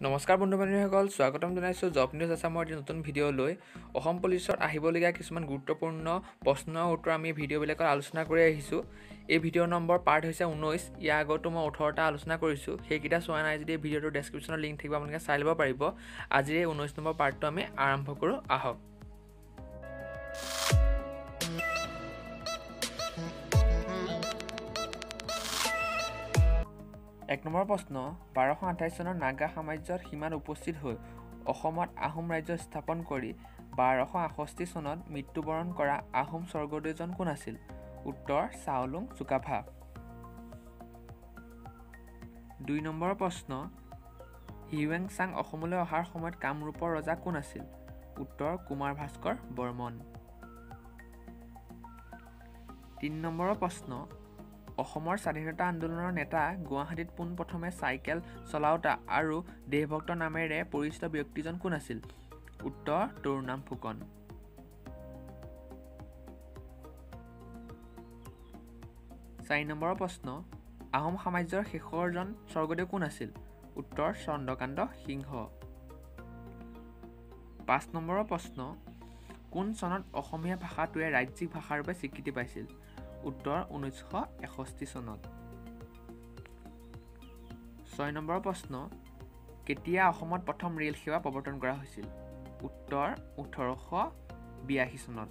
নমস্কাৰ বন্ধু বান্ধৱীসকল, স্বাগতম জনাইছোঁ জব নিউজ আছামৰ এটি নতুন ভিডিঅ' লৈ। অসম পুলিচত আহিবলগীয়া কিছুমান গুৰুত্বপূৰ্ণ প্ৰশ্নৰ উত্তৰ আমি ভিডিঅ'বিলাকত আলোচনা কৰি আহিছোঁ। এই ভিডিঅ' নম্বৰ পাৰ্ট হৈছে 19। ইয়াৰ আগতো মই 18টা আলোচনা কৰিছোঁ। সেইকেইটা চোৱা নাই যদি ভিডিঅ'টোৰ ডেছক্ৰিপশ্যনৰ লিংক থাকিব, আপোনালোকে চাই ল'ব পাৰিব। আজিৰ এই 19 নম্বৰ পাৰ্টটো আমি আৰম্ভ কৰোঁ, আহক। এক নম্বৰ প্ৰশ্ন, 1228 চনৰ নাগা সাম্ৰাজ্যত সীমাত উপস্থিত হৈ অসমত আহোম ৰাজ্য স্থাপন কৰি 1268 চনত মৃত্যুবৰণ কৰা আহোম স্বৰ্গদেউজন কোন আছিল? উত্তৰ চাওলুং চুকাফা। 2 নম্বৰ প্ৰশ্ন, হিউৱেন চাং অসমলৈ অহাৰ সময়ত কামৰূপৰ ৰজা কোন আছিল? উত্তৰ কুমাৰ ভাস্কৰ বৰ্মন। 3 নম্বৰ প্ৰশ্ন, অসমৰ স্বাধীনতা আন্দোলনৰ নেতা গুৱাহাটীত পোনপ্ৰথমে চাইকেল চলাওঁতা আৰু দেশভক্ত নামেৰে পৰিচিত ব্যক্তিজন কোন আছিল? উত্তৰ তৰুণৰাম ফুকন। 4 নম্বৰ প্ৰশ্ন, আহোম সাম্ৰাজ্যৰ শেষৰজন স্বৰ্গদেউ কোন আছিল? উত্তৰ চন্দ্ৰকান্ত সিংহ। 5 নম্বৰ প্ৰশ্ন, কোন চনত অসমীয়া ভাষাটোৱে ৰাজ্যিক ভাষাৰূপে স্বীকৃতি পাইছিল? উত্তৰ 1961 চনত। 6 নম্বৰ প্ৰশ্ন, কেতিয়া অসমত প্ৰথম ৰেল সেৱা প্ৰৱৰ্তন কৰা হৈছিল? উত্তৰ 1882 চনত।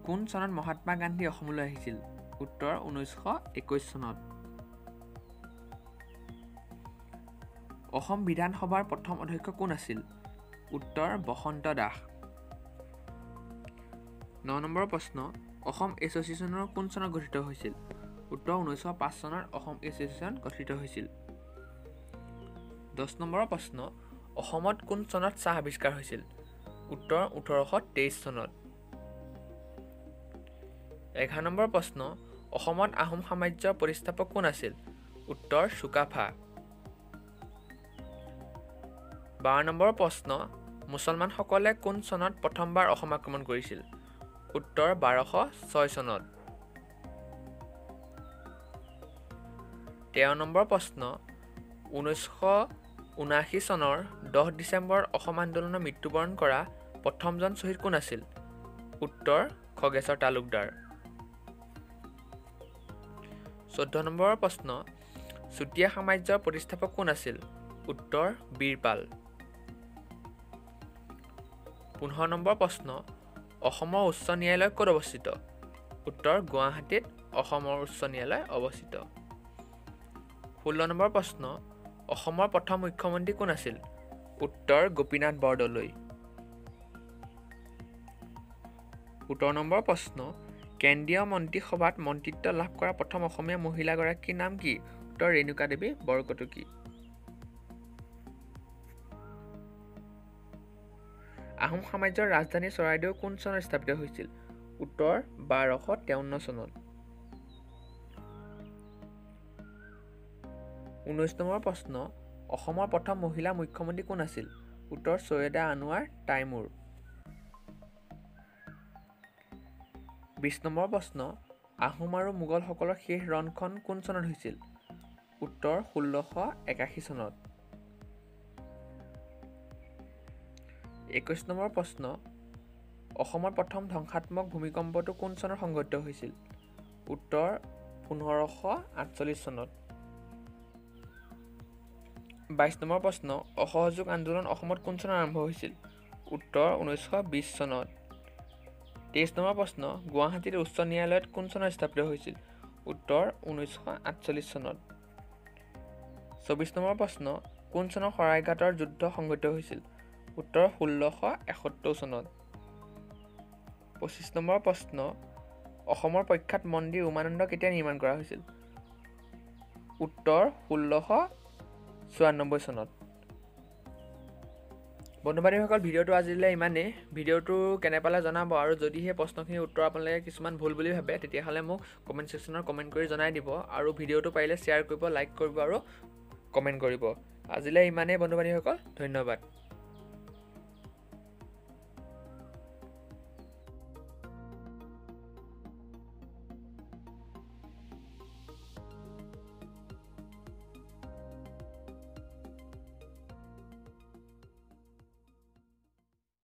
কোন চনত মহাত্মা গান্ধী অসমলৈ আহিছিল? উত্তৰ 1921 চনত। অসম বিধানসভাৰ প্ৰথম অধ্যক্ষ কোন আছিল? উত্তৰ বসন্ত দাস। 9 নম্বৰ প্ৰশ্ন, অসম এছ'চিয়েশ্যনৰ কোন চনত গঠিত হৈছিল? উত্তৰ 1905 চনত অসম এছ'চিয়েশ্যন গঠিত হৈছিল। 10 নম্বৰ প্ৰশ্ন, অসমত কোন চনত চাহ আৱিষ্কাৰ হৈছিল? উত্তৰ 1823 চনত। 11 নম্বৰ প্ৰশ্ন, অসমত আহোম সাম্ৰাজ্যৰ প্ৰতিষ্ঠাপক কোন আছিল? উত্তৰ চুকাফা। 12 নম্বৰ প্ৰশ্ন, মুছলমানসকলে কোন চনত প্ৰথমবাৰ অসম আক্ৰমণ কৰিছিল? উত্তৰ 1206 চনত। 13 নম্বৰ প্ৰশ্ন, 1979 চনৰ 10 ডিচেম্বৰত অসম আন্দোলনত মৃত্যুবৰণ কৰা প্ৰথমজন শ্বহীদ কোন আছিল? উত্তৰ খগেশ্বৰ তালুকদাৰ। 14 নম্বৰ প্ৰশ্ন, চুতীয়া সাম্ৰাজ্যৰ প্ৰতিষ্ঠাপক কোন আছিল? উত্তৰ বীৰপাল। 15 নম্বৰ প্ৰশ্ন, অসমৰ উচ্চ ন্যায়ালয় ক'ত অৱস্থিত? উত্তৰ গুৱাহাটীত অসমৰ উচ্চ ন্যায়ালয় অৱস্থিত। 16 নম্বৰ প্ৰশ্ন, অসমৰ প্ৰথম মুখ্যমন্ত্ৰী কোন আছিল? উত্তৰ গোপীনাথ বৰদলৈ। 17 নম্বৰ প্ৰশ্ন, কেন্দ্ৰীয় মন্ত্ৰীসভাত মন্ত্ৰিত্ব লাভ কৰা প্ৰথম অসমীয়া মহিলাগৰাকীৰ নাম কি? উত্তৰ ৰেণুকা দেৱী বৰকটকী। আহোম সাম্ৰাজ্যৰ ৰাজধানী চৰাইদেউ কোন চনত স্থাপিত হৈছিল? উত্তৰ 1253 চনত। 19 নম্বৰ প্ৰশ্ন, অসমৰ প্ৰথম মহিলা মুখ্যমন্ত্ৰী কোন আছিল? উত্তৰ ছৈয়দা আনোৱাৰ তাইমুৰ। 20 নম্বৰ প্ৰশ্ন, আহোম আৰু মোগলসকলৰ শেষ ৰণখন কোন চনত হৈছিল? উত্তৰ 1681 চনত। 21 নম্বৰ প্ৰশ্ন, অসমৰ প্ৰথম ধ্বংসাত্মক ভূমিকম্পটো কোন চনত সংঘটিত হৈছিল? উত্তৰ 1548 চনত। 22 নম্বৰ প্ৰশ্ন, অসহযোগ আন্দোলন অসমত কোন চনত আৰম্ভ হৈছিল? উত্তৰ 1920 চনত। 23 নম্বৰ প্ৰশ্ন, গুৱাহাটীত উচ্চ ন্যায়ালয়ত কোন চনত স্থাপিত হৈছিল? উত্তৰ 1948 চনত। 24 নম্বৰ প্ৰশ্ন, কোন চনত শৰাইঘাটৰ যুদ্ধ সংঘটিত হৈছিল? উত্তৰ 1671 চনত। 25 নম্বৰ প্ৰশ্ন, অসমৰ প্ৰখ্যাত মন্দিৰ উমানন্দ কেতিয়া নিৰ্মাণ কৰা হৈছিল? উত্তৰ 1694 চনত। বন্ধু বান্ধৱীসকল, ভিডিঅ'টো আজিলৈ ইমানেই। ভিডিঅ'টো কেনে পালে জনাব, আৰু যদিহে প্ৰশ্নখিনিৰ উত্তৰ আপোনালোকে কিছুমান ভুল বুলি ভাবে তেতিয়াহ'লে মোক কমেণ্ট ছেকশ্যনত কমেণ্ট কৰি জনাই দিব, আৰু ভিডিঅ'টো পাৰিলে শ্বেয়াৰ কৰিব, লাইক কৰিব আৰু কমেণ্ট কৰিব। আজিলৈ ইমানেই বন্ধু বান্ধৱীসকল, ধন্যবাদ।